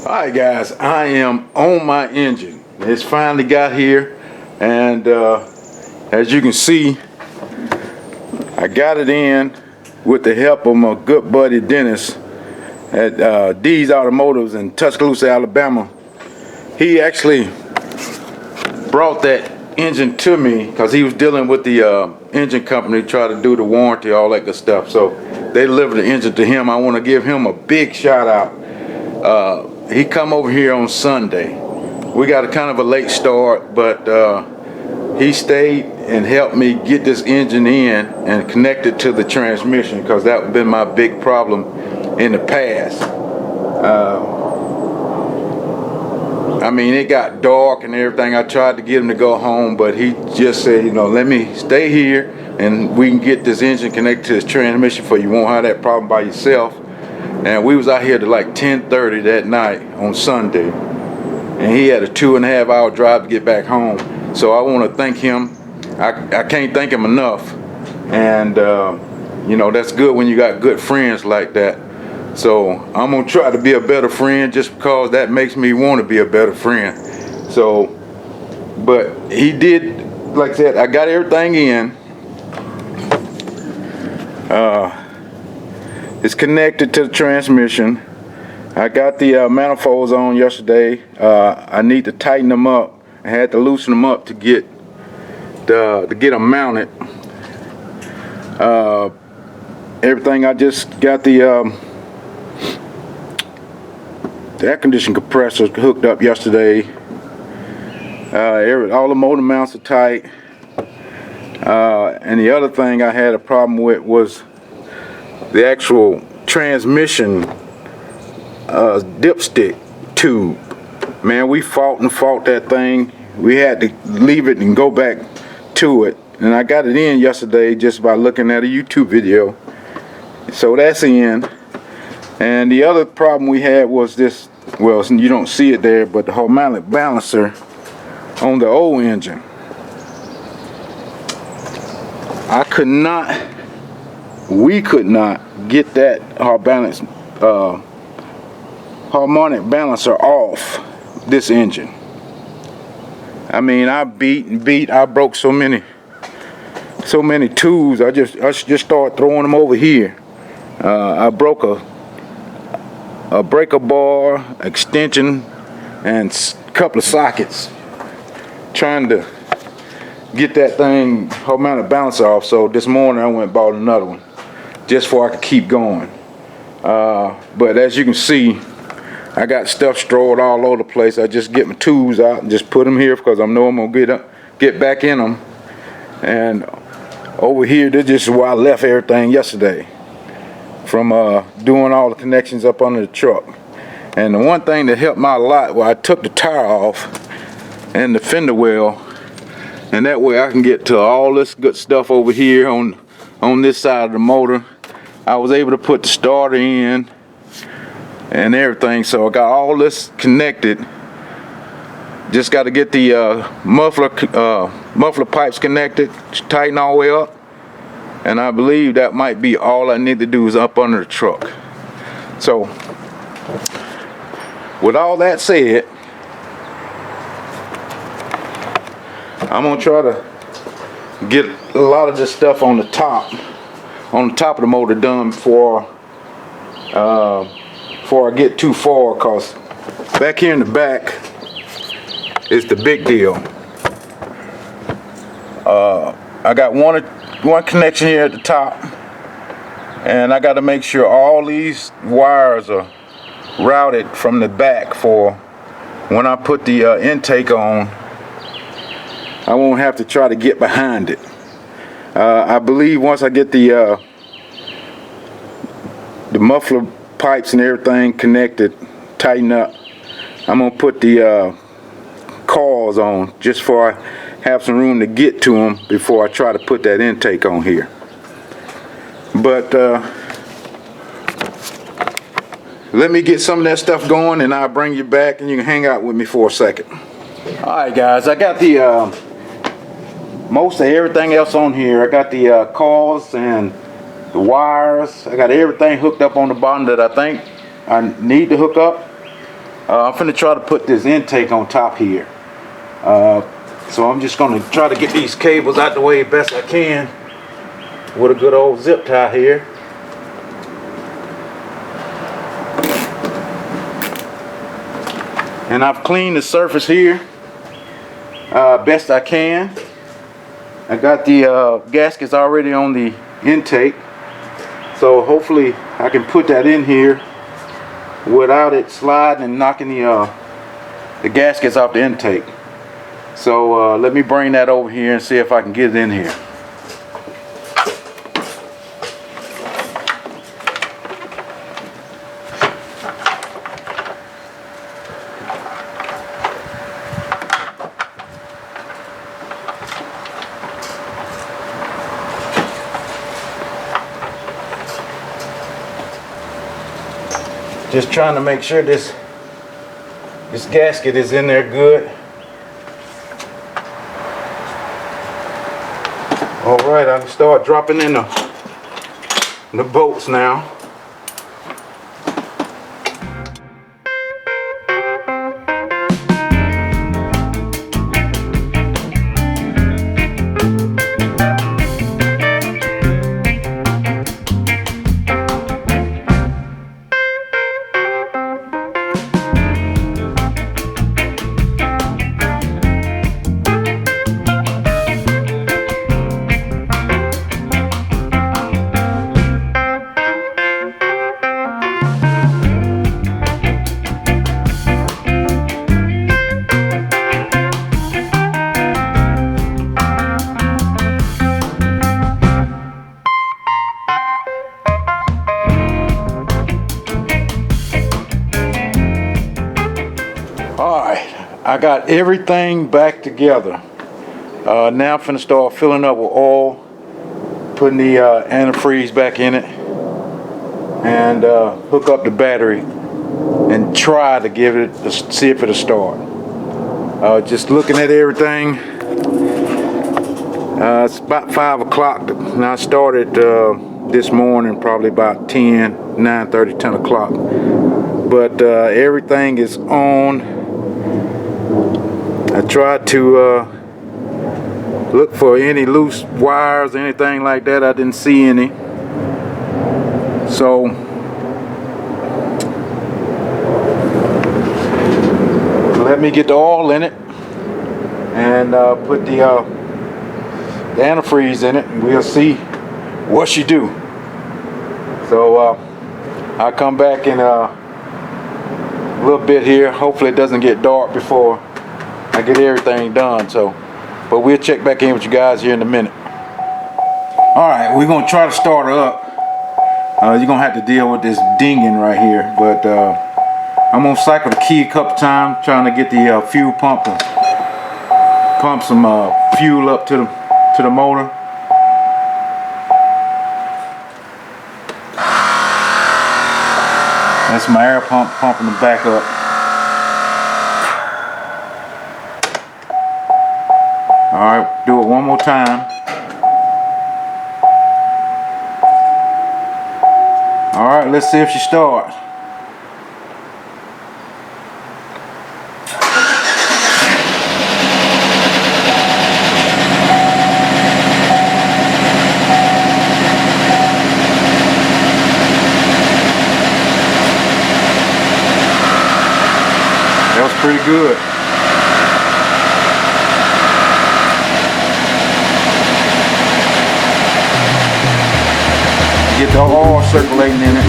Alright guys, I am on my engine. It's finally got here, and as you can see, I got it in with the help of my good buddy Dennis at D's Automotives in Tuscaloosa, Alabama. He actually brought that engine to me because he was dealing with the engine company, try to do the warranty, all that good stuff. So they delivered the engine to him. I want to give him a big shout out. He come over here on Sunday. We got a kind of a late start, but he stayed and helped me get this engine in and connect it to the transmission, because that had been my big problem in the past. I mean, it got dark and everything. I tried to get him to go home, but he just said, let me stay here and we can get this engine connected to his transmission for you. Won't have that problem by yourself. And we was out here to like 10:30 that night on Sunday, and he had a 2.5 hour drive to get back home. So I want to thank him. I can't thank him enough. And that's good when you got good friends like that. So I'm gonna try to be a better friend, just because that makes me want to be a better friend. So, but he did, like I said, I got everything in. It's connected to the transmission. I got the manifolds on yesterday. I need to tighten them up. I had to loosen them up to get them mounted. Everything, I just got the air conditioning compressor hooked up yesterday. All the motor mounts are tight. And the other thing I had a problem with was the actual transmission dipstick tube. Man, we fought that thing. We had to leave it and go back to it. And I got it in yesterday just by looking at a YouTube video. So that's in. And the other problem we had was this, well, you don't see it there, but the harmonic balancer on the old engine. We could not get that harmonic balancer off this engine. I mean, I beat, I broke so many tools. I just started throwing them over here. I broke a breaker bar, extension, and a couple of sockets trying to get that thing harmonic balancer off. So this morning I went and bought another one just so I could keep going. But as you can see, I got stuff strewn all over the place. I just get my tools out and just put them here because I know I'm gonna get back in them. And over here, this is where I left everything yesterday from doing all the connections up under the truck. And the one thing that helped me out a lot, well, I took the tire off and the fender well, and that way I can get to all this good stuff over here on this side of the motor. I was able to put the starter in and everything, so I got all this connected. Just got to get the muffler pipes connected, tighten all the way up, and I believe that might be all I need to do is up under the truck. So with all that said, I'm gonna try to get a lot of this stuff on the top of the motor done before I get too far, cause back here in the back is the big deal. I got one connection here at the top, and I got to make sure all these wires are routed from the back for when I put the intake on. I won't have to try to get behind it. I believe once I get the muffler pipes and everything connected, tighten up, I'm gonna put the coils on just for I have some room to get to them before I try to put that intake on here. But let me get some of that stuff going, and I'll bring you back and you can hang out with me for a second. Alright guys, I got the most of everything else on here. I got the coils and the wires. I got everything hooked up on the bottom that I think I need to hook up. I'm finna try to put this intake on top here. So I'm just gonna try to get these cables out the way best I can with a good old zip tie here. And I've cleaned the surface here best I can. I got the gaskets already on the intake, so hopefully I can put that in here without it sliding and knocking the gaskets off the intake. So let me bring that over here and see if I can get it in here. Just trying to make sure this gasket is in there good. All right, I can start dropping in the bolts now. I got everything back together. Now I'm finna start filling up with oil, putting the antifreeze back in it, and hook up the battery and try to give it, see if it'll start. Just looking at everything, it's about 5 o'clock. Now I started this morning probably about 9:30, 10 o'clock. But everything is on. I tried to look for any loose wires or anything like that. I didn't see any. So let me get the oil in it and put the antifreeze in it, and we'll see what she do. So I'll come back in a little bit here. Hopefully it doesn't get dark before I get everything done. So, but we'll check back in with you guys here in a minute. All right, we're gonna try to start her up. You're gonna have to deal with this dinging right here, but I'm gonna cycle the key a couple times, trying to get the fuel pump to pump some fuel up to the motor. That's my air pump pumping the back up. All right, do it one more time. All right, let's see if she starts. That was pretty good. Get the oil circulating in it.